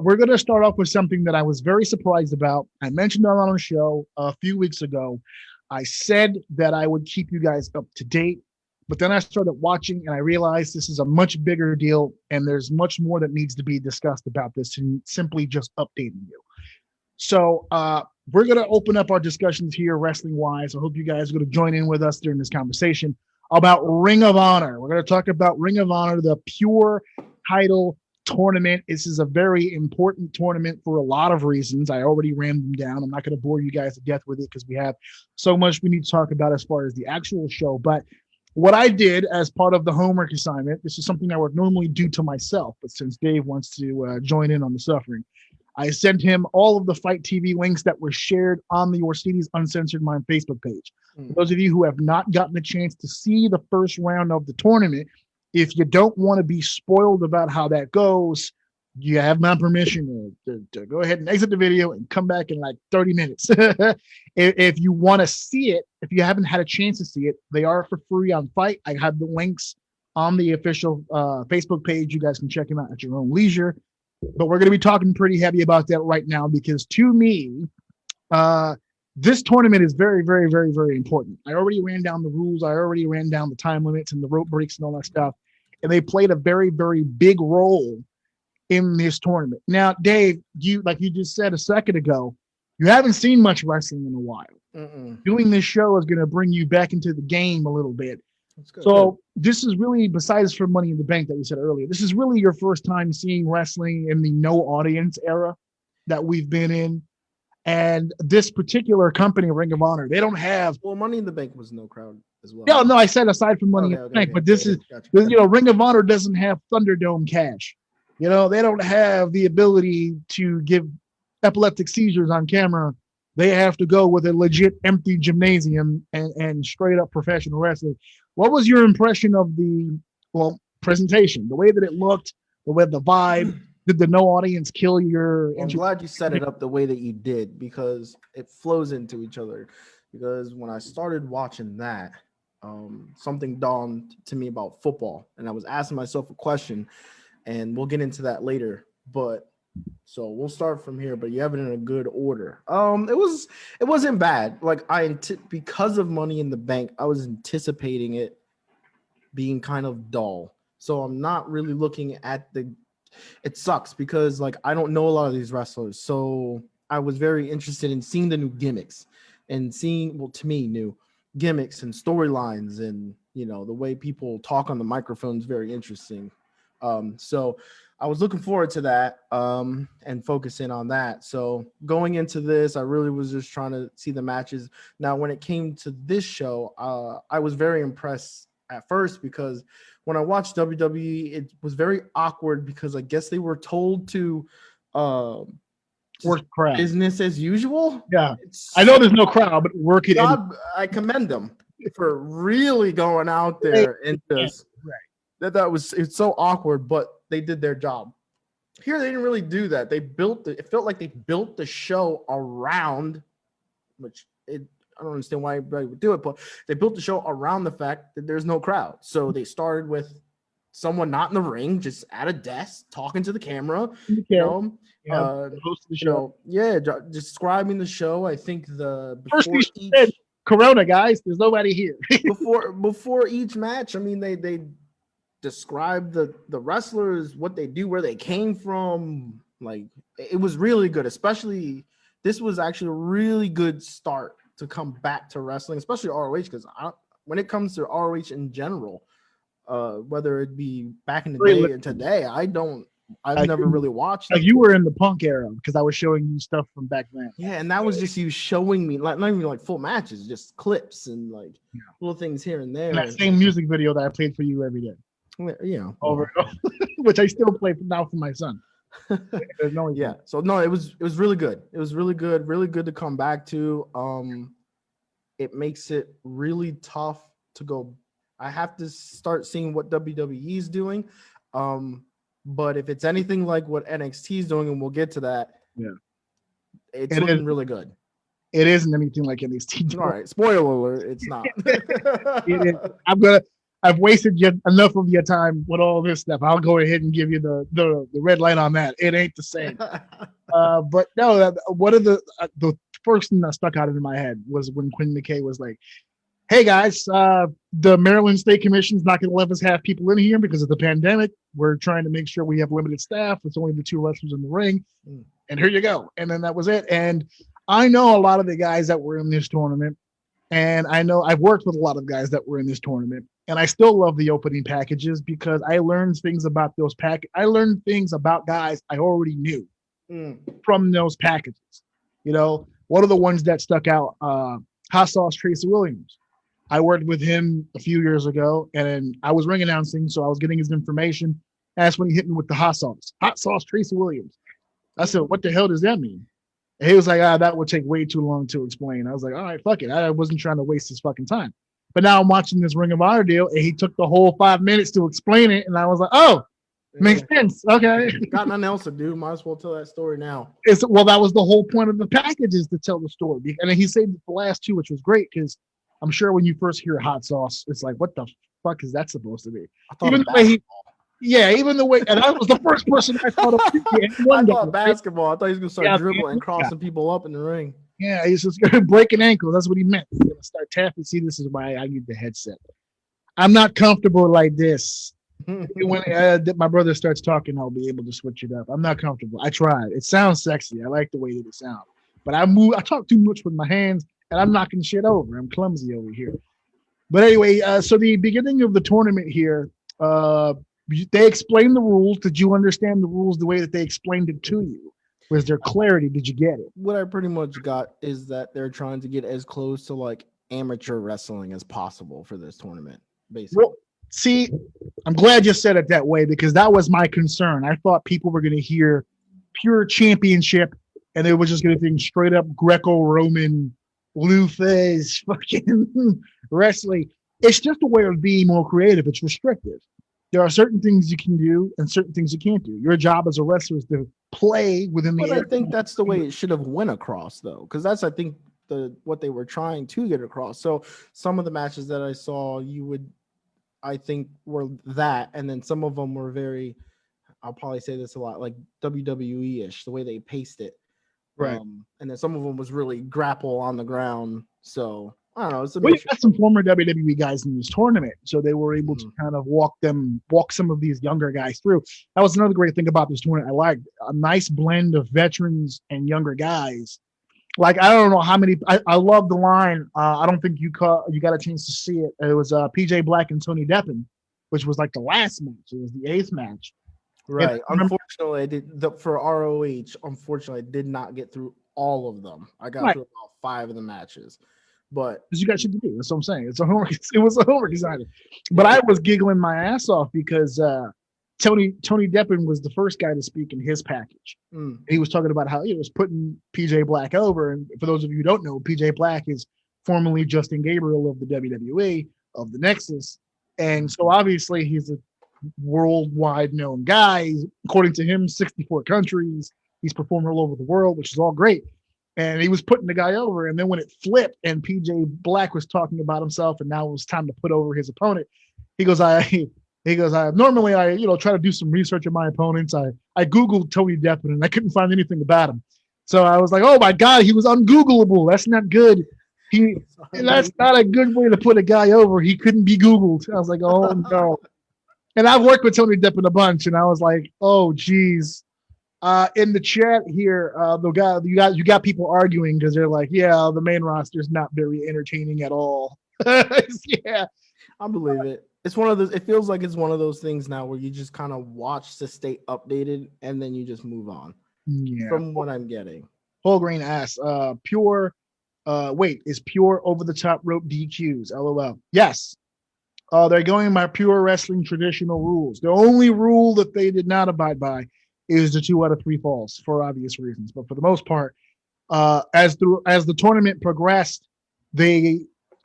We're going to start off with something that I was very surprised about. I mentioned on our show a few weeks ago. I said that I would keep you guys up to date, but then I started watching and I realized this is a much bigger deal and there's much more that needs to be discussed about this than simply just updating you. So we're going to open up our discussions here wrestling-wise. I hope you guys are going to join in with us during this conversation about Ring of Honor. We're going to talk about Ring of Honor, the Pure Title Tournament. This is a very important tournament for a lot of reasons. I already ran them down. I'm not going to bore you guys to death with it because we have so much we need to talk about as far as the actual show. But what I did as part of the homework assignment, this is something I would normally do to myself, but since Dave wants to join in on the suffering, I sent him all of the Fight TV links that were shared on the Orsini's Uncensored Mind Facebook page. For those of you who have not gotten a chance to see the first round of the tournament, if you don't want to be spoiled about how that goes, you have my permission to go ahead and exit the video and come back in like 30 minutes. If you want to see it, if you haven't had a chance to see it, they are for free on Fight. I have the links on the official Facebook page. You guys can check them out at your own leisure. But we're going to be talking pretty heavy about that right now because to me, this tournament is very, very, very, very important. I already ran down the rules. I already ran down the time limits and the rope breaks and all that stuff. And they played a very, very big role in this tournament. Now, Dave, like you just said a second ago, you haven't seen much wrestling in a while. Doing this show is going to bring you back into the game a little bit. So this is really, besides for Money in the Bank that we said earlier, this is really your first time seeing wrestling in the no audience era that we've been in. And this particular company, Ring of Honor, they don't have. Well, Money in the Bank was no crowd as well. No, I said aside from Money in the Bank, but this is, Ring of Honor doesn't have Thunderdome cash. They don't have the ability to give epileptic seizures on camera. They have to go with a legit empty gymnasium and straight up professional wrestling. What was your impression of the presentation? The way that it looked, the way the vibe. Did the no audience kill your? I'm glad you set it up the way that you did because it flows into each other. Because when I started watching that, something dawned to me about football, and I was asking myself a question, and we'll get into that later. But so we'll start from here. But you have it in a good order. It wasn't bad. Like because of Money in the Bank, I was anticipating it being kind of dull. So I'm not really looking at it sucks because like I don't know a lot of these wrestlers. So I was very interested in seeing the new gimmicks and seeing, to me, new gimmicks and storylines and, the way people talk on the microphone is very interesting. So I was looking forward to that and focusing on that. So going into this, I really was just trying to see the matches. Now, when it came to this show, I was very impressed at first because when I watched WWE, it was very awkward because I guess they were told to work crowd. Business as usual. Yeah, I know there's no crowd, but work it. I commend them for really going out there and just it's so awkward, but they did their job. Here they didn't really do that. It felt like they built the show around, I don't understand why everybody would do it, but they built the show around the fact that there's no crowd. So they started with someone not in the ring, just at a desk, talking to the camera, host of the show. Describing the show. I think first said Corona, guys. There's nobody here. before each match, I mean, they described the wrestlers, what they do, where they came from. Like, it was really good. Especially, this was actually a really good start to come back to wrestling, especially ROH, because when it comes to ROH in general, whether it be back in the day or today, I've never really watched. Like you were in the Punk era because I was showing you stuff from back then. Yeah, and that was just you showing me, like not even like full matches, just clips and like little things here and there. And that same music video that I played for you every day. Over and over, which I still play now for my son. So no, it was really good. It was really good to come back to. It makes it really tough to go. I have to start seeing what WWE is doing. But if it's anything like what NXT is doing, and we'll get to that, it's looking really good. It isn't anything like NXT. All right, spoiler alert, it's not. It is. I've wasted enough of your time with all this stuff. I'll go ahead and give you the red light on that. It ain't the same. But no, one of the first thing that stuck out in my head was when Quinn McKay was like, "Hey guys, the Maryland State Commission is not going to let us have people in here because of the pandemic. We're trying to make sure we have limited staff. It's only the two wrestlers in the ring, and here you go." And then that was it. And I know a lot of the guys that were in this tournament, and I know I've worked with a lot of guys that were in this tournament, and I still love the opening packages because I learned things about those I learned things about guys I already knew from those packages. You know, one of the ones that stuck out, Hot Sauce Tracy Williams. I worked with him a few years ago, and I was ring announcing, so I was getting his information. That's when he hit me with the hot sauce Tracy Williams. I said, "What the hell does that mean?" And he was like, "That would take way too long to explain." I was like, "All right, fuck it. I wasn't trying to waste his fucking time." But now I'm watching this Ring of Honor deal, and he took the whole 5 minutes to explain it, and I was like, "Oh, makes sense. Okay." Got nothing else to do. Might as well tell that story now. Well, that was the whole point of the package, is to tell the story. And then he saved the last two, which was great because I'm sure when you first hear hot sauce, it's like, what the fuck is that supposed to be? Even the way even the way, and I was the first person I thought of. I thought basketball. I thought he was going to start dribbling and crossing people up in the ring. Yeah, he's just going to break an ankle. That's what he meant. He's going to start tapping. See, this is why I need the headset. I'm not comfortable like this. When my brother starts talking, I'll be able to switch it up. I'm not comfortable. I tried. It sounds sexy. I like the way that it sounds. But I talk too much with my hands, and I'm knocking shit over. I'm clumsy over here. But anyway, so the beginning of the tournament here, they explained the rules. Did you understand the rules the way that they explained it to you? Was there clarity? Did you get it? What I pretty much got is that they're trying to get as close to like amateur wrestling as possible for this tournament, basically. Well, see, I'm glad you said it that way because that was my concern. I thought people were going to hear Pure Championship and they were just going to think straight up Greco-Roman Lufes fucking wrestling. It's just a way of being more creative. It's restrictive. There are certain things you can do and certain things you can't do. Your job as a wrestler is to play within the. But I think that's the way it should have went across, though, because that's, I think, what they were trying to get across. So some of the matches that I saw, I think, were that, and then some of them were very, I'll probably say this a lot, like WWE-ish, the way they paced it. Right. And then some of them was really grapple on the ground. So I don't know. We got some former WWE guys in this tournament, so they were able to kind of walk some of these younger guys through. That was another great thing about this tournament. I liked a nice blend of veterans and younger guys. Like, I don't know how many. I love the line. I don't think you got a chance to see it. It was PJ Black and Tony Deppen, which was like the last match. It was the 8th match. Right. Unfortunately, for ROH, unfortunately, I did not get through all of them. I got through about 5 of the matches. But because you got shit to do. That's what I'm saying. It was a homework assignment. But I was giggling my ass off because Tony Deppen was the first guy to speak in his package. He was talking about how he was putting PJ Black over. And for those of you who don't know, PJ Black is formerly Justin Gabriel of the WWE, of the Nexus. And so obviously he's a worldwide known guy. According to him, 64 countries. He's performed all over the world, which is all great. And he was putting the guy over. And then when it flipped and PJ Black was talking about himself and now it was time to put over his opponent, he goes, normally I try to do some research on my opponents. I Googled Tony Deppen and I couldn't find anything about him. So I was like, oh my God, he was ungoogleable. That's not good. That's not a good way to put a guy over. He couldn't be Googled. I was like, oh no. And I've worked with Tony Deppen a bunch, and I was like, oh geez. In the chat here, you got people arguing because they're like, yeah, the main roster is not very entertaining at all. Yeah, I believe it. It's one of those. It feels like it's one of those things now where you just kind of watch to stay updated, and then you just move on. Yeah. From what I'm getting. Whole Grain asks, Pure. Is Pure over the top rope DQs? LOL. Yes. They're going by Pure Wrestling traditional rules. The only rule that they did not abide by is the 2 out of 3 falls for obvious reasons. But for the most part, as the tournament progressed, they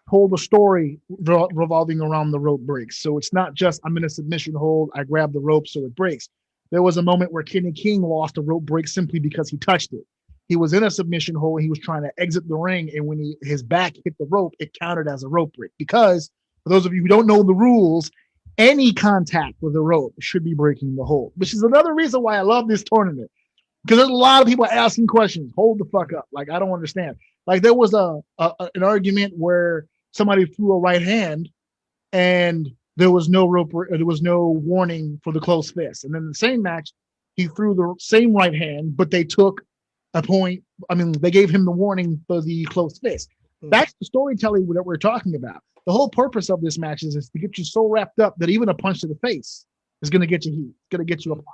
told a story revolving around the rope breaks. So it's not just I'm in a submission hold, I grab the rope so it breaks. There was a moment where Kenny King lost a rope break simply because he touched it. He was in a submission hold. He was trying to exit the ring, and when his back hit the rope, it counted as a rope break because For those of you who don't know the rules, any contact with a rope should be breaking the hold, which is another reason why I love this tournament. Because there's a lot of people asking questions. Hold the fuck up. Like, I don't understand. Like, there was an argument where somebody threw a right hand and there was no rope, there was no warning for the closed fist. And then in the same match, he threw the same right hand, but they took a point. I mean, they gave him the warning for the closed fist. That's the storytelling that we're talking about. The whole purpose of this match is to get you so wrapped up that even a punch to the face is going to get you heat. It's going to get you a pop.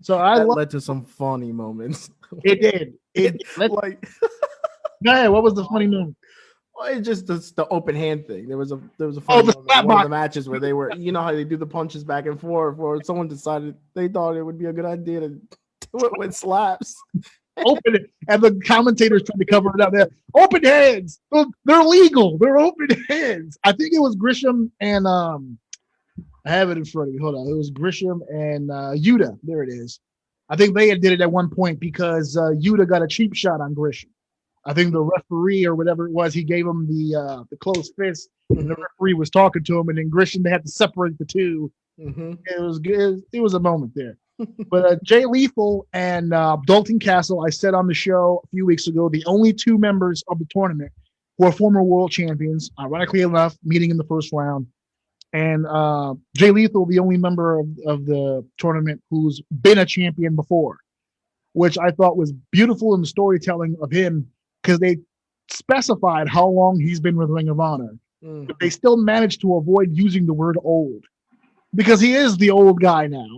So that led to some funny moments. It did. Like, yeah. What was the funny moment? Well, it's just the open hand thing. There was a funny moment in one of the matches where they were, you know how they do the punches back and forth, or someone decided they thought it would be a good idea to do it with slaps. Open it, and the commentators trying to cover it up. There, open hands. They're legal. They're open hands. I think it was Grisham and I have it in front of me. Hold on. It was Grisham and Yuta. There it is. I think they did it at one point because Yuta got a cheap shot on Grisham. I think the referee or whatever it was, he gave him the closed fist, and the referee was talking to him, and then Grisham, they had to separate the two. It was good. It was a moment there. But Jay Lethal and Dalton Castle, I said on the show a few weeks ago, the only two members of the tournament who are former world champions, ironically enough, meeting in the first round. And Jay Lethal, the only member of the tournament who's been a champion before, which I thought was beautiful in the storytelling of him because they specified how long he's been with Ring of Honor. But they still managed to avoid using the word old because he is the old guy now.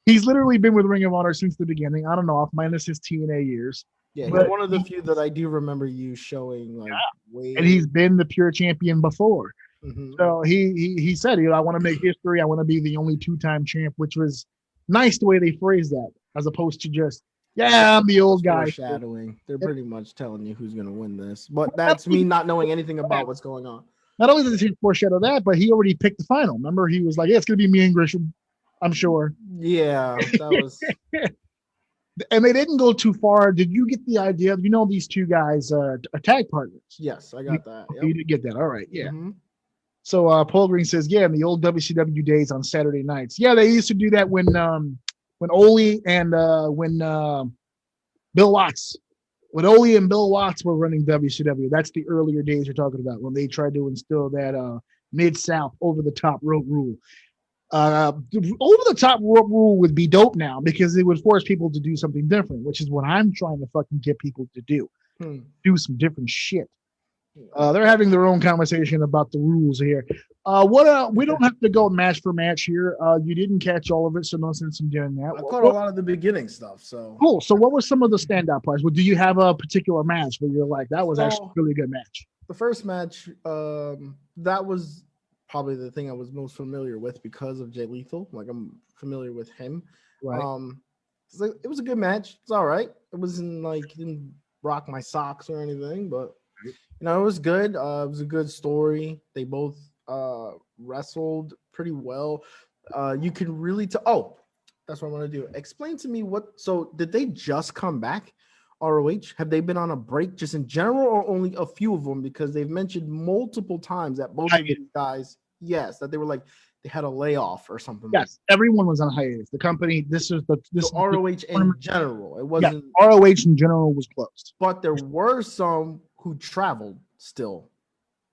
He's literally been with Ring of Honor since the beginning. I don't know, minus his TNA years. Yeah, he's one of the few that I do remember you showing. Like, and he's been the pure champion before. So he said, I want to make history. I want to be the only two-time champ, which was nice the way they phrased that, as opposed to just, I'm the old guy. Foreshadowing. They're pretty much telling you who's going to win this. But that's me not knowing anything about what's going on. Not only did he foreshadow that, but he already picked the final. Remember, he was like, it's going to be me and Grisham, I'm sure. Yeah, that was... And they didn't go too far. Did you get the idea? These two guys are tag partners. Yes, I got that. Yep. You did get that. All right. Yeah. So Paul Green says, in the old WCW days on Saturday nights. Yeah, they used to do that when Ole and when Bill Watts, when Ole and Bill Watts were running WCW. That's the earlier days you're talking about when they tried to instill that Mid-South over-the-top rope rule. Over-the-top rope rule would be dope now because it would force people to do something different, which is what I'm trying to fucking get people to do. Do some different shit. They're having their own conversation about the rules here. We don't have to go match for match here. You didn't catch all of it, so no sense in doing that. I caught a lot of the beginning stuff. So cool. So what were some of the standout parts? Well, do you have a particular match where you're like, that was actually a really good match? The first match, that was probably the thing I was most familiar with because of Jay Lethal. Like, I'm familiar with him. Right. It was a good match. It's all right. It wasn't like didn't rock my socks or anything, but it was good. It was a good story. They both wrestled pretty well. You can really tell. Oh, that's what I want to do. Explain to me so did they just come back? ROH? Have they been on a break just in general or only a few of them? Because they've mentioned multiple times that both of these guys, that they were like, they had a layoff or something. Yes, everyone was on hiatus. The company, this ROH in general. It wasn't. Yeah, ROH in general was closed. But there were some who traveled still.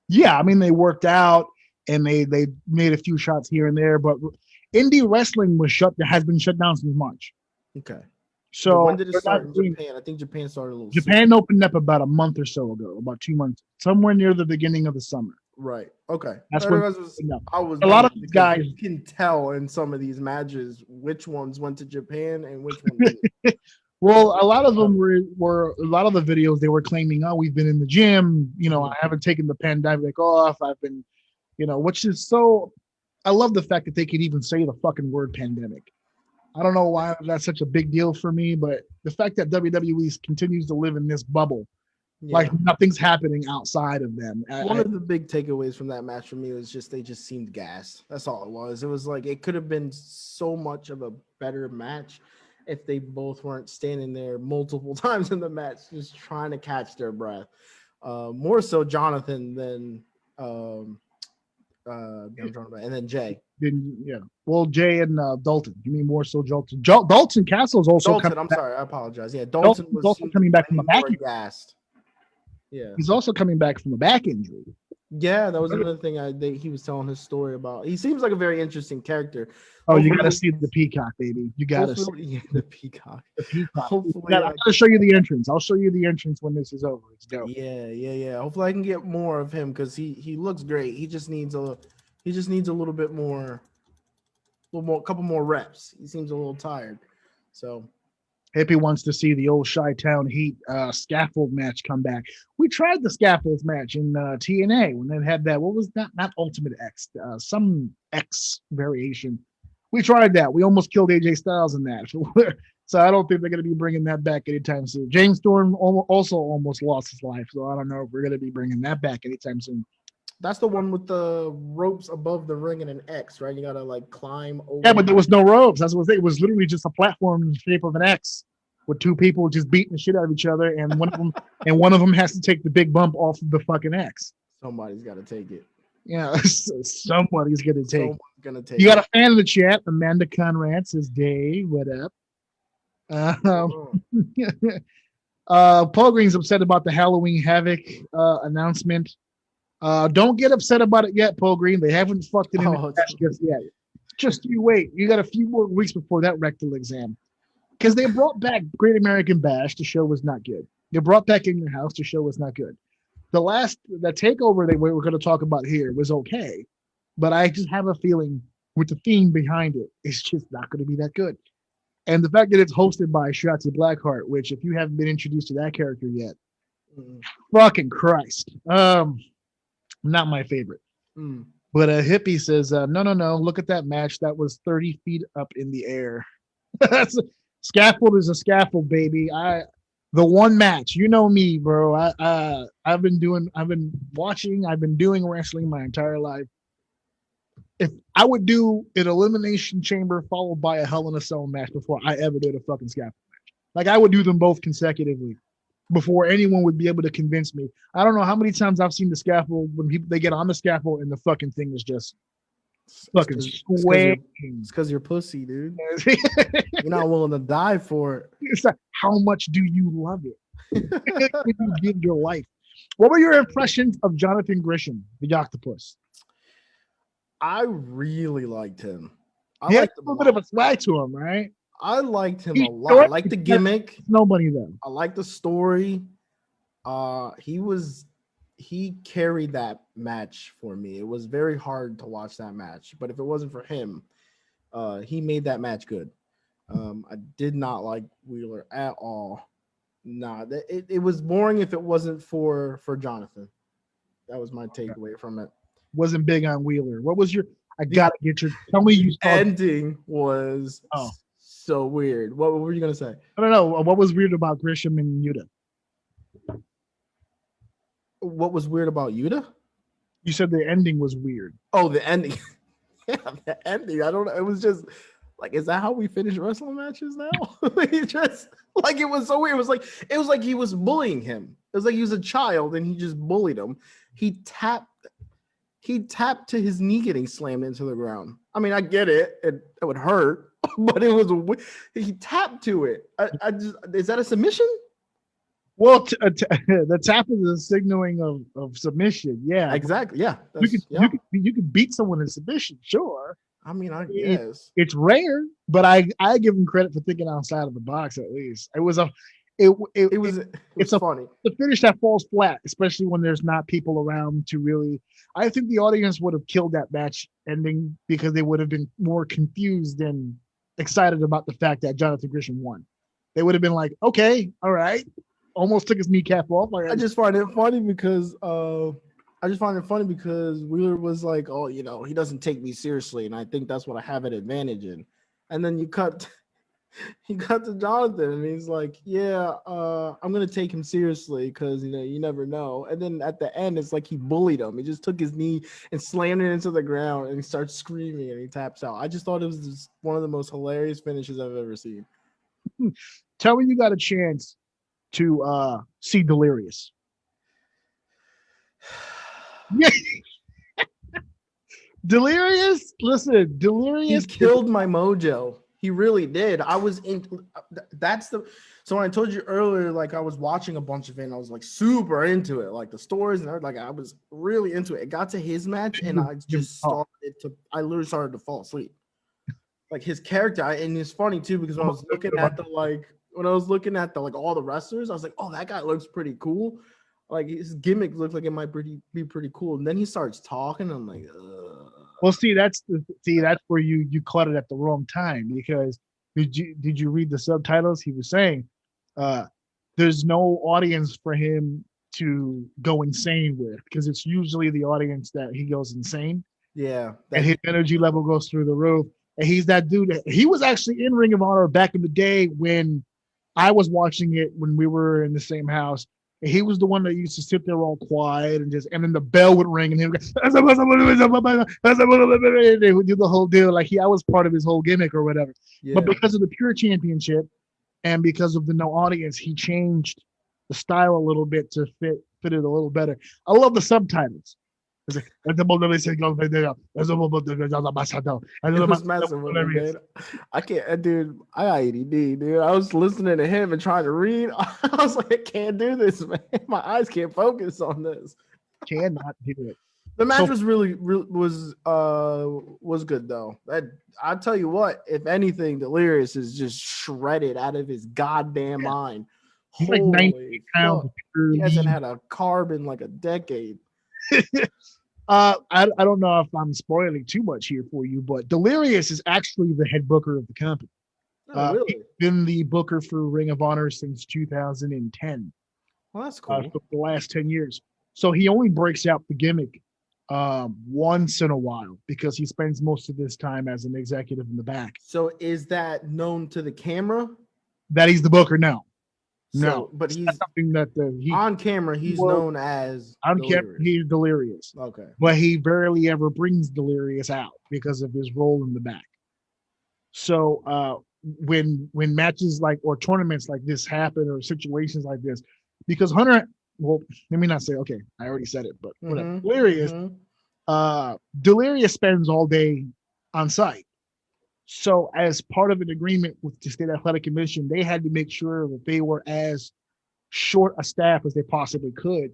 Yeah, I mean, they worked out and they made a few shots here and there, but indie wrestling has been shut down since March. Okay. So when did it start in Japan? I think Japan started a little. Japan opened up about a month or so ago, about 2 months, somewhere near the beginning of the summer. Right. Okay. That's when I was a lot of these guys. You can tell in some of these matches which ones went to Japan and which ones didn't. Well, a lot of them were a lot of the videos they were claiming, we've been in the gym, I haven't taken the pandemic off. I've been, which is so. I love the fact that they could even say the fucking word pandemic. I don't know why that's such a big deal for me, but the fact that WWE continues to live in this bubble, like nothing's happening outside of them. One of the big takeaways from that match for me was they just seemed gassed. That's all it was. It was like it could have been so much of a better match if they both weren't standing there multiple times in the match, just trying to catch their breath. More so Jonathan than I'm trying to remember. And then Jay. Yeah. Well, Jay and Dalton. You mean more so Dalton? Dalton Castle is also Dalton. coming I'm back. sorry. I apologize. Yeah, Dalton was also coming back from a back injury. gassed. Yeah. He's also coming back from a back injury. Yeah, that was another thing he was telling his story about. He seems like a very interesting character. Oh, you got to see the peacock, baby. You got to see the peacock. The peacock. Hopefully, I'm going to show you the entrance. I'll show you the entrance when this is over. It's dope. Yeah. Hopefully, I can get more of him because he looks great. He just needs a little bit more, a couple more reps. He seems a little tired. So, Hippie wants to see the old Chi-Town Heat scaffold match come back. We tried the scaffolds match in TNA when they had that. What was that? Not Ultimate X, some X variation. We tried that. We almost killed AJ Styles in that. So I don't think they're going to be bringing that back anytime soon. James Storm also almost lost his life. So I don't know if we're going to be bringing that back anytime soon. That's the one with the ropes above the ring and an X, right? You got to like climb over. Yeah, but there was no ropes. That's what it was. Literally just a platform in the shape of an X with two people just beating the shit out of each other. And one of them has to take the big bump off of the fucking X. Somebody's got to take it. Yeah, somebody's going to take it. You it. got a fan in the chat. Amanda Conrad says, Dave, what up? Paul Green's upset about the Halloween Havoc announcement. Don't get upset about it yet, Paul Green. They haven't fucked it in the cash just yet. Just you wait. You got a few more weeks before that rectal exam. Because they brought back Great American Bash. The show was not good. They brought back In Your House. The show was not good. The takeover they were going to talk about here was okay. But I just have a feeling with the theme behind it, it's just not going to be that good. And the fact that it's hosted by Shotzi Blackheart, which if you haven't been introduced to that character yet, fucking Christ. Not my favorite. But a hippie says, no. Look at that match. That was 30 feet up in the air. Scaffold is a scaffold, baby. The one match, you know me, bro. I've been doing wrestling my entire life. If I would do an elimination chamber followed by a Hell in a Cell match before I ever did a fucking scaffold match, like I would do them both consecutively before anyone would be able to convince me. I don't know how many times I've seen the scaffold when they get on the scaffold and the fucking thing is just fucking swaying. It's because you're pussy, dude. You're not willing to die for it. It's like, how much do you love it? You give your life. What were your impressions of Jonathan Gresham, the octopus? I really liked him. He had a little bit of a swag to him, right? I liked him a lot. I liked the gimmick. Nobody though. I liked the story. He carried that match for me. It was very hard to watch that match, but if it wasn't for him, he made that match good. I did not like Wheeler at all. Nah, it was boring if it wasn't for Jonathan. That was my takeaway from it. Wasn't big on Wheeler. What was your? I gotta get your. Tell me you saw. Ending was so weird. What were you gonna say? I don't know. What was weird about Gresham and Yuta? What was weird about Yuta? You said the ending was weird. Oh, the ending. Yeah, the ending. I don't know. It was just like, is that how we finish wrestling matches now? Just like it was so weird. It was like he was bullying him. It was like he was a child and he just bullied him. He tapped to his knee getting slammed into the ground. I mean, I get it. It would hurt, but it was he tapped to it. Is that a submission? Well, the tap is a signaling of submission. Yeah, exactly. Yeah, you could beat someone in submission, sure. I mean, I guess it's rare, but I give him credit for thinking outside of the box. At least it was funny. The finish that falls flat, especially when there's not people around to really. I think the audience would have killed that match ending because they would have been more confused and excited about the fact that Jonathan Gresham won. They would have been like, okay, all right. Almost took his kneecap off. I just find it funny because Wheeler was like, oh, he doesn't take me seriously, and I think that's what I have an advantage in. And then he cut to Jonathan, and he's like, yeah, I'm gonna take him seriously because you never know. And then at the end, it's like he bullied him. He just took his knee and slammed it into the ground, and he starts screaming, and he taps out. I just thought it was just one of the most hilarious finishes I've ever seen. Tell me you got a chance to see Delirious. Yeah. Delirious. Listen, He Delirious killed my mojo. He really did. I was in. That's the. So when I told you earlier, like I was watching a bunch of it, and I was like super into it, like the stories and everything. Like I was really into it. It got to his match, and I just started to. I literally started to fall asleep. Like his character, and it's funny too because when I was looking at the like all the wrestlers, I was like, oh, that guy looks pretty cool. Like his gimmick looked like it might be pretty cool. And then he starts talking. I'm like, ugh. Well, that's where you caught it at the wrong time, because did you read the subtitles? He was saying, there's no audience for him to go insane with, because it's usually the audience that he goes insane. Yeah, and his energy level goes through the roof. And he's that dude. He was actually in Ring of Honor back in the day when I was watching it, when we were in the same house. And he was the one that used to sit there all quiet and then the bell would ring and he would go, they would do the whole deal. Like I was part of his whole gimmick or whatever. Yeah. But because of the Pure Championship and because of the no audience, he changed the style a little bit to fit it a little better. I love the subtitles. It was messing with me, dude. I can't, dude. I got ADD, dude. I was listening to him and trying to read. I was like, I can't do this, man. My eyes can't focus on this. Cannot do it. The match was really was good though. I tell you what, if anything, Delirious is just shredded out of his goddamn mind. He's like 98 pounds. He hasn't had a carb in like a decade. I don't know if I'm spoiling too much here for you, but Delirious is actually the head booker of the company. Oh, really? He's been the booker for Ring of Honor since 2010. Well, that's cool. For the last 10 years. So he only breaks out the gimmick once in a while because he spends most of his time as an executive in the back. So is that known to the camera? That he's the booker? No. So, no, but he's something that on camera. He's known as on camera. He's Delirious. Okay, but he barely ever brings Delirious out because of his role in the back. So when matches like or tournaments like this happen or situations like this, because Hunter, well, let me not say okay, I already said it, but whatever. Delirious, Delirious spends all day on site. So as part of an agreement with the State Athletic Commission, they had to make sure that they were as short a staff as they possibly could.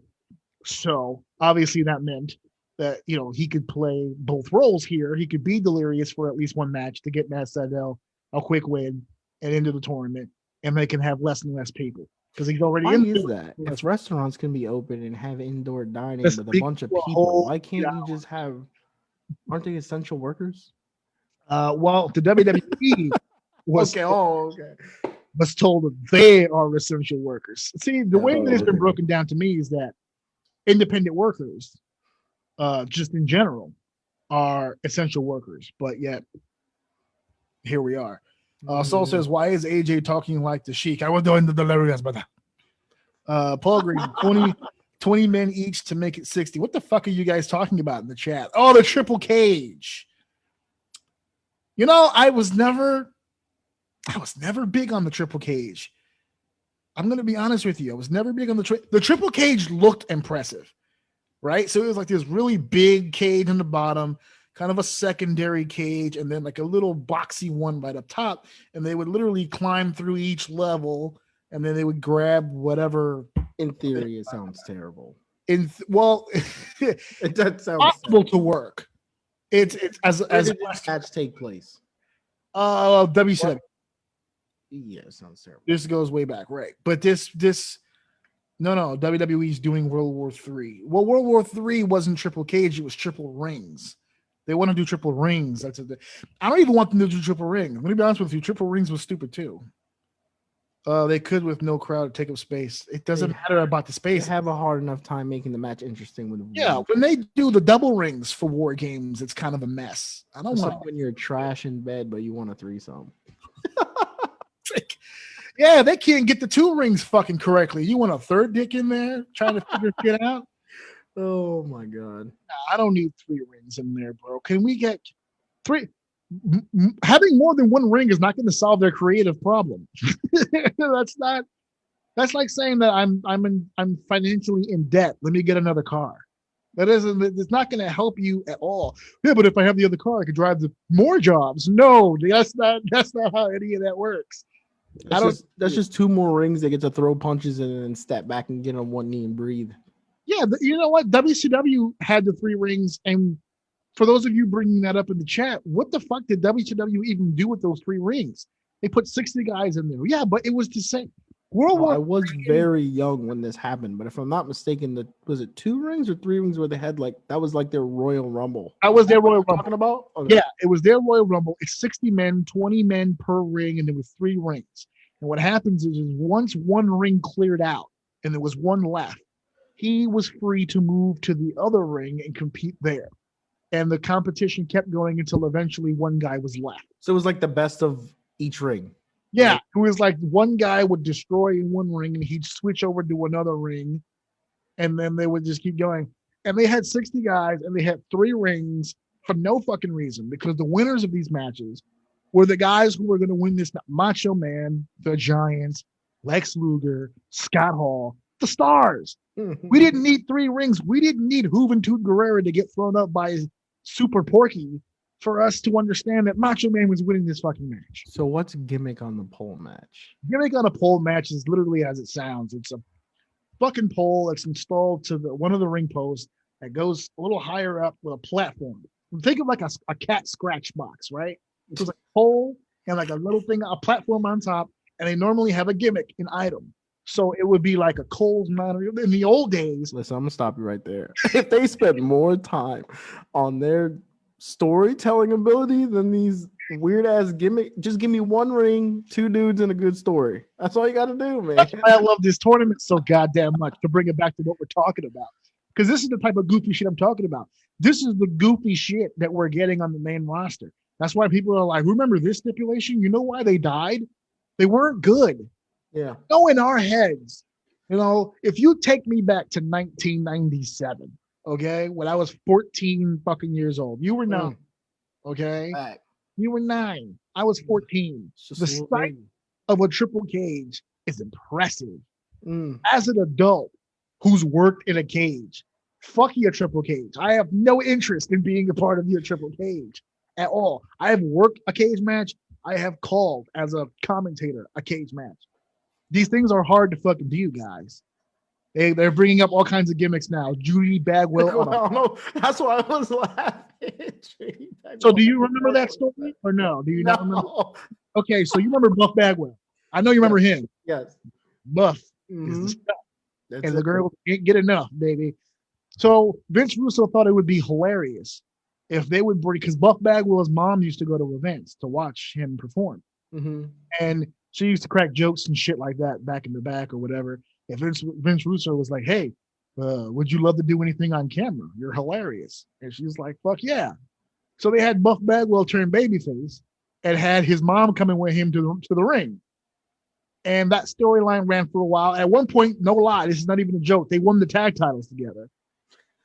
So obviously that meant that, he could play both roles here. He could be Delirious for at least one match to get Matt Sydal a quick win and into the tournament, and they can have less and less people because he's already in. Why is that? If restaurants can be open and have indoor dining with a bunch of people, why can't you just have? Aren't they essential workers? Well, the WWE was was told that they are essential workers. See, the way that it's been broken down to me is that independent workers, just in general, are essential workers. But yet, here we are. Saul says, "Why is AJ talking like the Sheik?" I was doing the Delirious, but Paul Green, 20 men each to make it 60. What the fuck are you guys talking about in the chat? Oh, the triple cage. I was never big on the triple cage. I'm going to be honest with you. I was never big on the triple cage looked impressive, right? So it was like this really big cage in the bottom, kind of a secondary cage, and then like a little boxy one right up top. And they would literally climb through each level, and then they would grab whatever. In theory, it sounds terrible. It does sound possible to work. It's as match take place. WCW. Yeah, it sounds terrible. This goes way back, right? But this no, WWE's doing World War III. Well, World War III wasn't triple cage; it was triple rings. They want to do triple rings. I don't even want them to do triple rings. Let me be honest with you. Triple rings was stupid too. They could with no crowd take up space. It doesn't matter about the space. They have a hard enough time making the match interesting with. Yeah, when they do the double rings for war games, it's kind of a mess. I don't want like when you're trash in bed, but you want a threesome. Yeah, they can't get the two rings fucking correctly. You want a third dick in there trying to figure it out? Oh my god! I don't need 3 rings in there, bro. Can we get 3? Having more than 1 ring is not going to solve their creative problem. That's like saying that I'm financially in debt. Let me get another car. That isn't. It's not going to help you at all. Yeah, but if I have the other car, I could drive the more jobs. No, that's not. That's not how any of that works. That's just two more rings they get to throw punches in and step back and get on one knee and breathe. Yeah, you know what? WCW had the 3 rings, and for those of you bringing that up in the chat, what the fuck did WCW even do with those 3 rings? They put 60 guys in there. Yeah, but it was the same. I was very young when this happened, but if I'm not mistaken, was it 2 rings or 3 rings where they had that was like their Royal Rumble? That was their Royal Rumble. Talking about? Okay. Yeah, it was their Royal Rumble. It's 60 men, 20 men per ring, and there was 3 rings. And what happens is once one ring cleared out and there was one left, he was free to move to the other ring and compete there. And the competition kept going until eventually one guy was left. So it was like the best of each ring. Yeah, it was like one guy would destroy in one ring and he'd switch over to another ring, and then they would just keep going. And they had 60 guys and they had 3 rings for no fucking reason, because the winners of these matches were the guys who were going to win this: Macho Man, the Giants, Lex Luger, Scott Hall, the Stars. We didn't need 3 rings. We didn't need Juventud Guerrera to get thrown up by Super Porky for us to understand that Macho Man was winning this fucking match. So what's gimmick on the pole match? Gimmick on a pole match is literally as it sounds. It's a fucking pole that's installed to one of the ring posts that goes a little higher up with a platform. Think of like a cat scratch box, right? So it's like a pole and like a little thing, a platform on top, and they normally have a gimmick, an item. So it would be like a Coles monitor. In the old days. Listen, I'm gonna stop you right there. If they spent more time on their storytelling ability than these weird ass gimmick, just give me 1 ring, 2 dudes, and a good story. That's all you got to do, man. That's why I love this tournament so goddamn much, to bring it back to what we're talking about. Because this is the type of goofy shit I'm talking about. This is the goofy shit that we're getting on the main roster. That's why people are like, remember this stipulation? You know why they died? They weren't good. Yeah. No, in our heads, if you take me back to 1997, okay, when I was 14 fucking years old, you were 9, okay? Back. You were 9. I was 14. The sight of a triple cage is impressive. As an adult who's worked in a cage, fuck your triple cage. I have no interest in being a part of your triple cage at all. I have worked a cage match. I have called as a commentator a cage match. These things are hard to fucking do, guys. They're bringing up all kinds of gimmicks now. Judy Bagwell. No, that's why I was laughing. So do you remember that story or no? Do you not remember? Okay, so you remember Buff Bagwell. I know you remember him. Yes. Buff is the stuff. And the girls can't get enough, baby. So Vince Russo thought it would be hilarious if they would bring, because Buff Bagwell's mom used to go to events to watch him perform. And she used to crack jokes and shit like that back in the back or whatever. If Vince Russo was like, hey, would you love to do anything on camera? You're hilarious. And she's like, fuck yeah. So they had Buff Bagwell turn babyface and had his mom coming with him to the ring. And that storyline ran for a while. At one point, no lie, this is not even a joke, they won the tag titles together.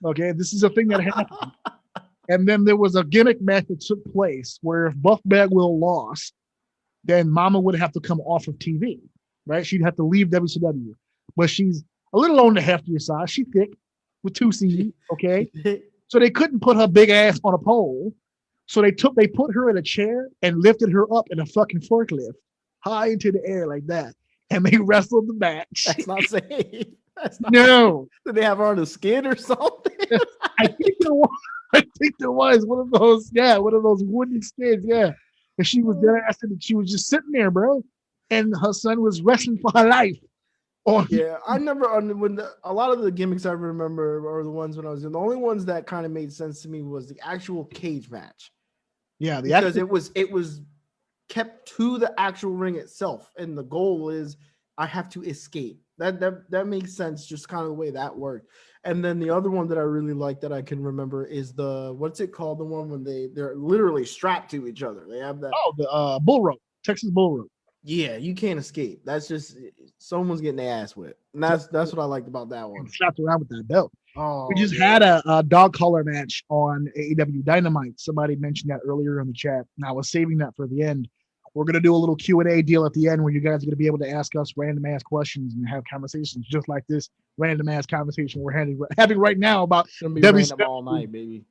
Okay, this is a thing that happened. And then there was a gimmick match that took place where if Buff Bagwell lost, then Mama would have to come off of TV, right? She'd have to leave WCW. But she's a little on the heftier side. She's thick with 2 C's, okay? So they couldn't put her big ass on a pole. So they put her in a chair and lifted her up in a fucking forklift high into the air like that. And they wrestled the match. That's not safe. That's not no. Did they have her on a skid or something? I think there was one of those wooden skids, yeah. And she was dead ass and she was just sitting there, bro. And her son was wrestling for her life. Yeah, I never a lot of the gimmicks I remember are the ones when I was in. The only ones that kind of made sense to me was the actual cage match. Yeah, because it was kept to the actual ring itself, and the goal is I have to escape. That makes sense, just kind of the way that worked. And then the other one that I really like that I can remember is the what's it called? The one when they're literally strapped to each other. They have that. Oh, the bull rope, Texas bull rope. Yeah, you can't escape. That's just someone's getting their ass whipped. And that's what I liked about that one. Slapped around with that belt. We just had a dog collar match on AEW Dynamite. Somebody mentioned that earlier in the chat, and I was saving that for the end, We're going to do a little Q&A deal at the end where you guys are going to be able to ask us random ass questions and have conversations just like this random ass conversation we're having right now about It's gonna be WCW. random all night, baby.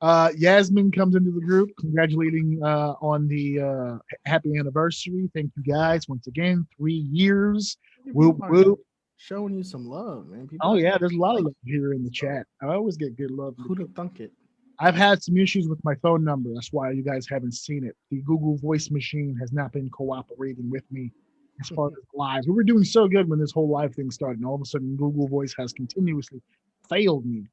Yasmin comes into the group congratulating on the happy anniversary. Thank you guys once again. 3 years. Whoop, whoop. Showing you some love, man. Oh yeah, there's a lot of love here in the chat. I always get good love. Who'd have thunk it? I've had some issues with my phone number. That's why you guys haven't seen it. The Google voice machine has not been cooperating with me as far as live. We were doing so good when this whole live thing started, and all of a sudden Google Voice has continuously failed me.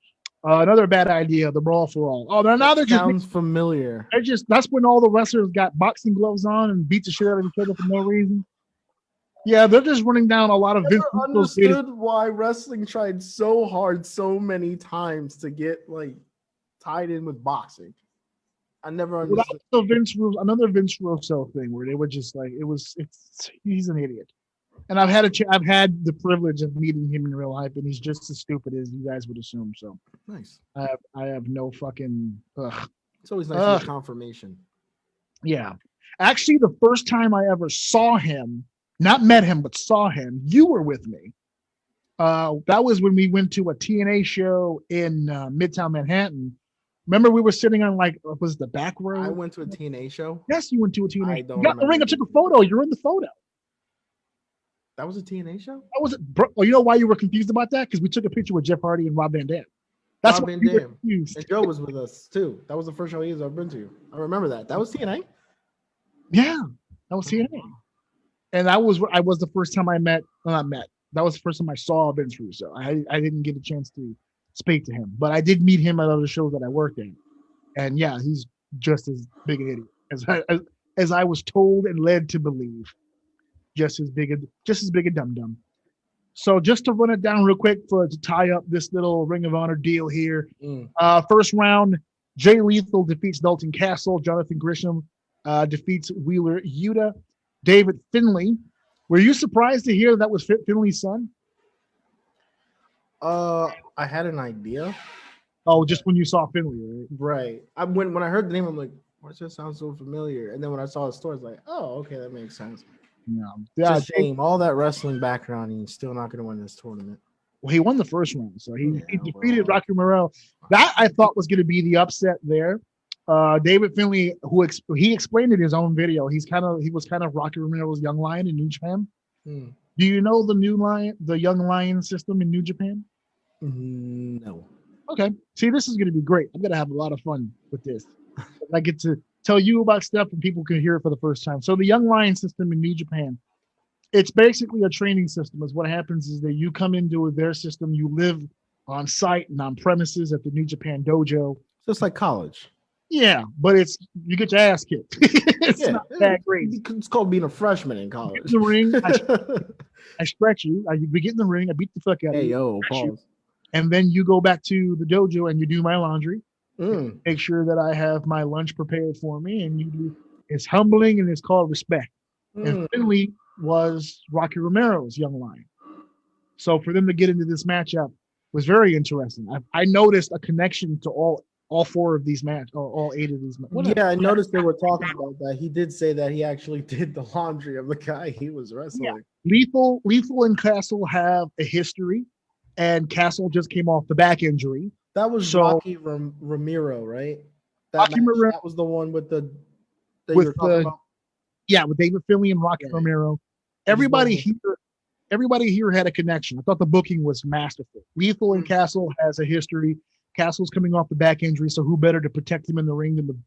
Another bad idea, the Brawl for All. Oh, now they're just sounds familiar. That's when all the wrestlers got boxing gloves on and beat the shit out of each other for no reason. Yeah, they're just running down a lot of Vince. I understood why wrestling tried so hard so many times to get like tied in with boxing. I never understood. Well, another Vince Russo thing where they were just like, he's an idiot. And I've had the privilege of meeting him in real life, and he's just as stupid as you guys would assume. So nice. I have no fucking. It's always nice to get confirmation. Yeah, actually, the first time I ever saw him, not met him, but saw him, you were with me. That was when we went to a TNA show in Midtown Manhattan. Remember, we were sitting on was the back row? I went to a TNA show. Yes, you went to a TNA. You got in the ring. I took a photo. You're in the photo. That was a TNA show? That was it. Oh, you know why you were confused about that? Because we took a picture with Jeff Hardy and Rob Van Dam. That's Rob Van Dam. And Joe was with us too. That was the first show he's ever been to. I remember that. That was TNA? Yeah, that was TNA. And that was the first time I met. That was the first time I saw Vince Russo. I didn't get a chance to speak to him, but I did meet him at other shows that I worked in. And yeah, he's just as big an idiot as I was told and led to believe. Just as big a dum-dum. So just to run it down real quick to tie up this little Ring of Honor deal here. First round, Jay Lethal defeats Dalton Castle. Jonathan Grisham defeats Wheeler Yuta. David Finlay. Were you surprised to hear that was Finlay's son? I had an idea. Oh, just when you saw Finlay, right? When I heard the name, I'm like, why does that sound so familiar? And then when I saw the story, I was like, oh, okay, that makes sense. Yeah, it's a shame. All that wrestling background, and he's still not going to win this tournament. Well, he won the first round, so he defeated Rocky Morel. That I thought was going to be the upset there. David Finlay, he explained in his own video, he was kind of Rocky Romero's young lion in New Japan. Do you know the young lion system in New Japan? No. Okay. See, this is going to be great. I'm going to have a lot of fun with this. I get to tell you about stuff and people can hear it for the first time. So the Young Lion system in New Japan, it's basically a training system. Is what happens is that you come into their system, you live on site and on premises at the New Japan dojo. Just like college. Yeah, but you get your ass kicked. It's not that great. It's called being a freshman in college. In the ring, I stretch you. We get in the ring. I beat the fuck out of you. Hey, yo, pause. And then you go back to the dojo and you do my laundry. Make sure that I have my lunch prepared for me, and you do. It's humbling and it's called respect. And Finlay was Rocky Romero's young lion, so for them to get into this matchup was very interesting. I noticed a connection to all four of these matches, or all 8 of these matches. Yeah, I noticed they were talking about that. He did say that he actually did the laundry of the guy he was wrestling. Yeah. Lethal and Castle have a history, and Castle just came off the back injury. That was Rocky Romero, right? That was the one with you were talking about? Yeah, with David Finlay and Rocky Romero. Everybody here had a connection. I thought the booking was masterful. Lethal and Castle has a history. Castle's coming off the back injury, so who better to protect him in the ring than the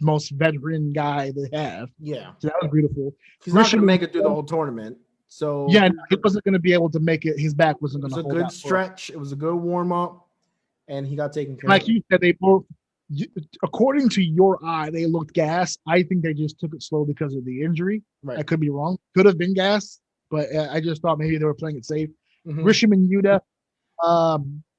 most veteran guy they have? Yeah. So that was beautiful. He's not going to make it through the whole tournament. So yeah, he wasn't going to be able to make it. His back wasn't going to hold. It was a good stretch. It was a good warm-up. And he got taken care of. Like you said, they both, according to your eye, they looked gas. I think they just took it slow because of the injury. Right. I could be wrong. Could have been gas, but I just thought maybe they were playing it safe. Grisham and Yuta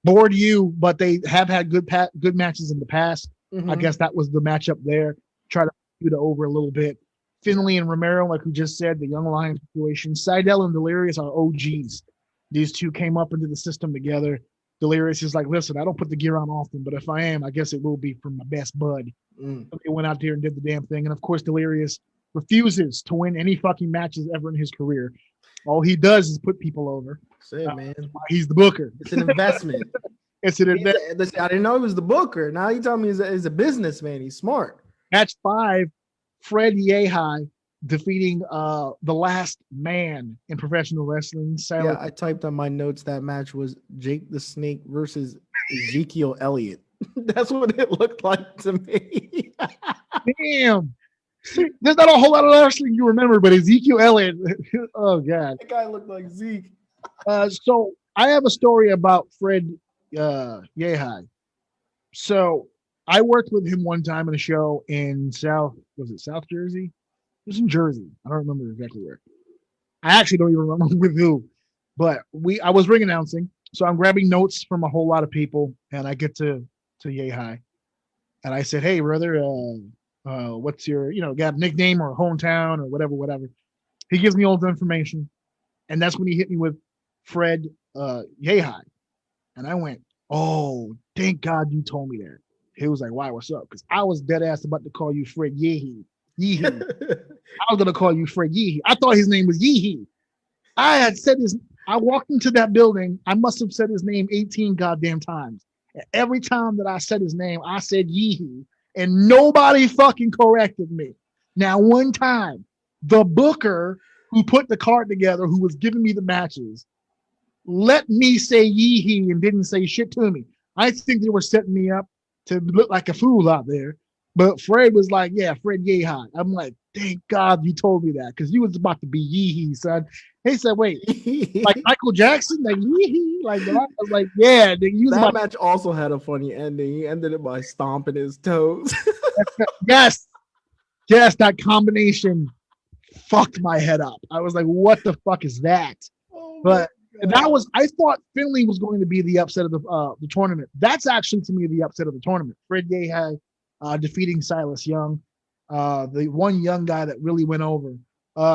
bored you, but they have had good matches in the past. I guess that was the matchup there. Try to put Yuta over a little bit. Finlay and Romero, like we just said, the Young Lion situation. Seidel and Delirious are OGs. These two came up into the system together. Delirious is like, listen, I don't put the gear on often, but if I am, I guess it will be from my best bud. They went out there and did the damn thing. And of course, Delirious refuses to win any fucking matches ever in his career. All he does is put people over. Say it, man. He's the booker. It's an investment. It's an investment. Listen, I didn't know he was the booker. Now you tell me he's a businessman. He's smart. Match 5, Fred Yehi defeating the last man in professional wrestling. Yeah, I typed on my notes that match was Jake the Snake versus Ezekiel Elliott. That's what it looked like to me. Damn. See, there's not a whole lot of wrestling you remember, but Ezekiel Elliott. Oh God. That guy looked like Zeke. So I have a story about Fred Yehi. So I worked with him one time in a show in South Jersey? It was in Jersey. I don't remember exactly where. I actually don't even remember with who. But I was ring announcing, so I'm grabbing notes from a whole lot of people, and I get to Yehi, and I said, "Hey, brother, what's your got a nickname or a hometown or whatever?" He gives me all the information, and that's when he hit me with Fred Yehi, and I went, "Oh, thank God you told me that." He was like, "Why? What's up?" Because I was dead ass about to call you Fred Yehi. I was gonna call you Fred Yehi. I thought his name was Yehi. I walked into that building. I must have said his name 18 goddamn times. And every time that I said his name, I said Yehi, and nobody fucking corrected me. Now, one time, the booker who put the card together, who was giving me the matches, let me say Yehi and didn't say shit to me. I think they were setting me up to look like a fool out there. But Fred was like, "Yeah, Fred Yehi." I'm like, "Thank God you told me that, because you was about to be Yehi, son." He said, "Wait, like Michael Jackson, like Yehi?" Like, I was like, "Yeah." That match also had a funny ending. He ended it by stomping his toes. Yes, that combination fucked my head up. I was like, "What the fuck is that?" But I thought Finley was going to be the upset of the tournament. That's actually, to me, the upset of the tournament. Fred Yehi defeating Silas Young, the one young guy that really went over.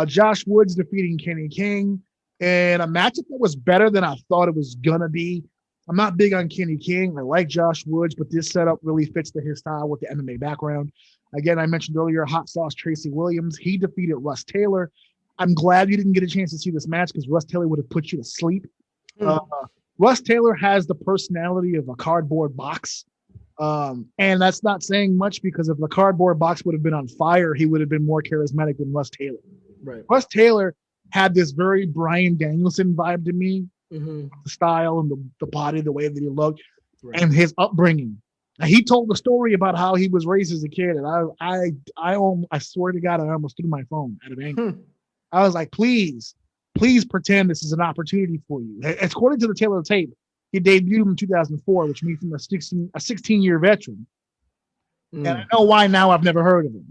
Josh Woods defeating Kenny King, and a matchup that was better than I thought it was gonna be. I'm not big on Kenny King. I like Josh Woods, but this setup really fits to his style with the MMA background. Again, I mentioned earlier, Hot Sauce Tracy Williams. He defeated Russ Taylor. I'm glad you didn't get a chance to see this match, because Russ Taylor would have put you to sleep. Russ Taylor has the personality of a cardboard box. And that's not saying much, because if the cardboard box would have been on fire, he would have been more charismatic than Russ Taylor. Right. Russ Taylor had this very Bryan Danielson vibe to me, the style and the body, the way that he looked, and his upbringing. Now, he told the story about how he was raised as a kid, and I swear to God, I almost threw my phone out of anger. I was like, please pretend this is an opportunity for you. According to the Taylor tape, he debuted in 2004, which makes him a 16-year veteran. And I know why now I've never heard of him,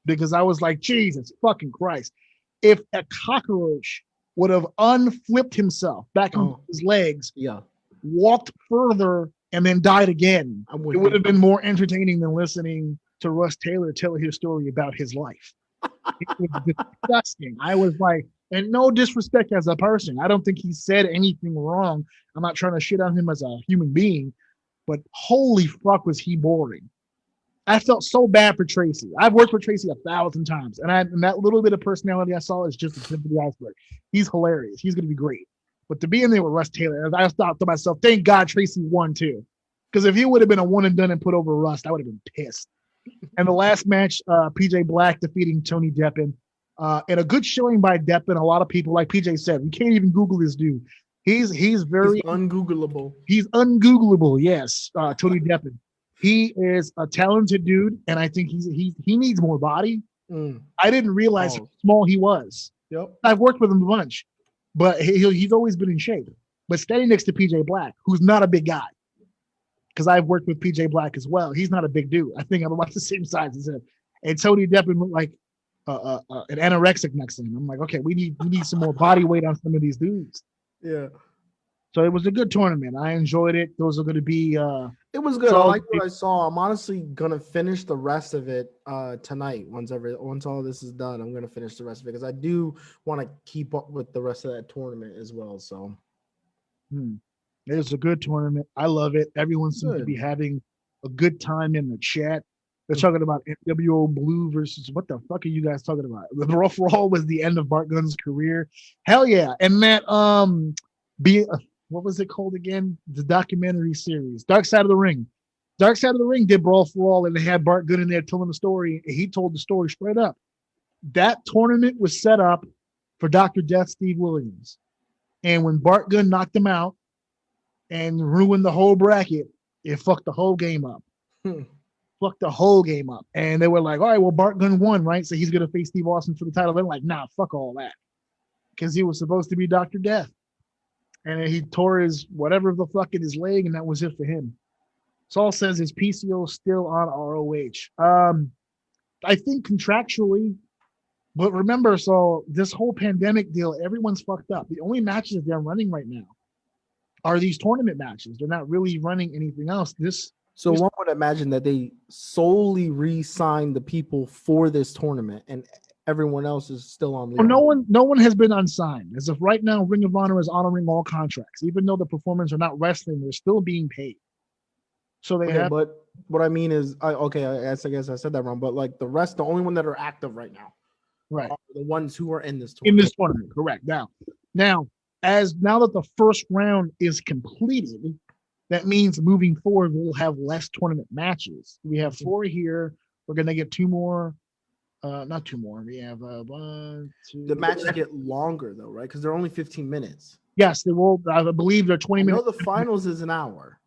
because I was like, Jesus fucking Christ. If a cockroach would have unflipped himself back on his legs, walked further, and then died again, it would have been more entertaining than listening to Russ Taylor tell his story about his life. It was disgusting. I was like, and no disrespect as a person, I don't think he said anything wrong. I'm not trying to shit on him as a human being, but holy fuck was he boring. I felt so bad for Tracy. I've worked with Tracy 1,000 times, and that little bit of personality I saw is just the tip of the iceberg. He's hilarious. He's going to be great. But to be in there with Russ Taylor, I thought to myself, thank God Tracy won too. Because if he would have been a one and done and put over Russ, I would have been pissed. And the last match, PJ Black defeating Tony Deppen. And a good showing by Deppen. A lot of people, like PJ said, we can't even Google this dude. He's ungoogleable. He's ungoogleable, yes. Tony Deppen. He is a talented dude, and I think he needs more body. I didn't realize how small he was. Yep. I've worked with him a bunch, but he's always been in shape. But standing next to PJ Black, who's not a big guy, because I've worked with PJ Black as well. He's not a big dude. I think I'm about the same size as him. And Tony Deppen looked like an anorexic next to him. I'm like, okay, we need some more body weight on some of these dudes. Yeah. So it was a good tournament. I enjoyed it. Those are going to be. It was good. I like what I saw. I'm honestly gonna finish the rest of it tonight. Once all this is done, I'm gonna finish the rest of it, because I do want to keep up with the rest of that tournament as well. So, It was a good tournament. I love it. Everyone seems to be having a good time in the chat. They're talking about NWO Blue versus what the fuck are you guys talking about? The Brawl for All was the end of Bart Gunn's career. Hell yeah. And that what was it called again? The documentary series, Dark Side of the Ring. Dark Side of the Ring did Brawl for All, and they had Bart Gunn in there telling the story. And he told the story straight up. That tournament was set up for Dr. Death Steve Williams. And when Bart Gunn knocked him out and ruined the whole bracket, it fucked the whole game up. Fucked the whole game up. And they were like, all right, well, Bart Gunn won, right? So he's going to face Steve Austin for the title. They're like, nah, fuck all that. Because he was supposed to be Dr. Death. And he tore his whatever the fuck in his leg, and that was it for him. Saul says his PCO still on ROH. I think contractually, but remember, so this whole pandemic deal, everyone's fucked up. The only matches they're running right now are these tournament matches. They're not really running anything else. So one would imagine that they solely re-signed the people for this tournament, and everyone else is still on. No one has been unsigned. As of right now, Ring of Honor is honoring all contracts, even though the performers are not wrestling. They're still being paid. So they have. But what I mean is, I guess I said that wrong. But like the rest, the only one that are active right now, right, are the ones who are in this tournament. In this tournament, correct. Now that the first round is completed, that means moving forward we'll have less tournament matches. We have 4 here. We're gonna get 2 more. Not 2 more. We have 1, 2. The matches get longer though, right? Because they're only 15 minutes. Yes, they will. I believe they're 20 minutes. I know the finals is an hour.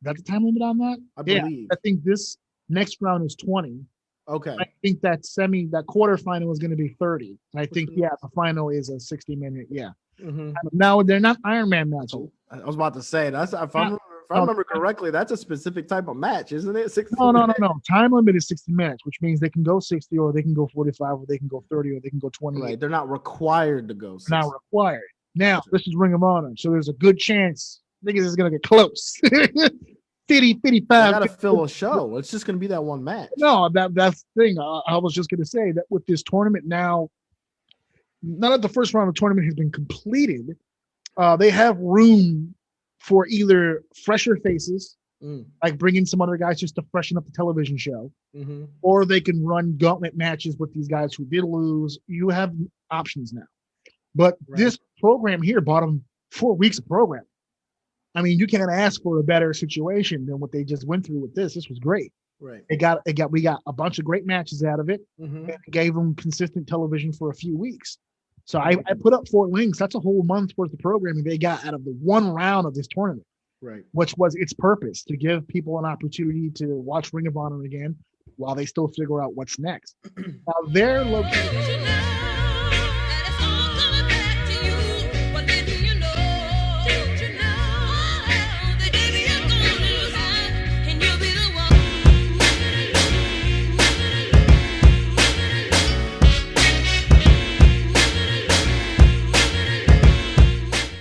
That's the time limit on that? I believe. I think this next round is 20. Okay. I think that quarterfinal is going to be 30. And I think, the final is a 60-minute. Yeah. Mm-hmm. Now, they're not Iron Man matches. I was about to say, if I remember correctly, that's a specific type of match, isn't it? 60 No. Time limit is 60 minutes, which means they can go 60, or they can go 45, or they can go 30, or they can go 20. Right. They're not required to go 60. Not required. Now, this is Ring of Honor, so there's a good chance niggas is going to get close. 50, 55. I got to fill a show. It's just going to be that one match. No, that's the thing. I was just going to say that with this tournament now, now that the first round of the tournament has been completed, they have room for either fresher faces, like bringing some other guys just to freshen up the television show, or they can run gauntlet matches with these guys who did lose. You have options now. But this program here bought them 4 weeks of programming. I mean, you can't ask for a better situation than what they just went through with this. This was great. Right. We got a bunch of great matches out of it, and it gave them consistent television for a few weeks. So I put up 4 links. That's a whole month's worth of programming they got out of the one round of this tournament. Right. Which was its purpose, to give people an opportunity to watch Ring of Honor again while they still figure out what's next. Now they're located.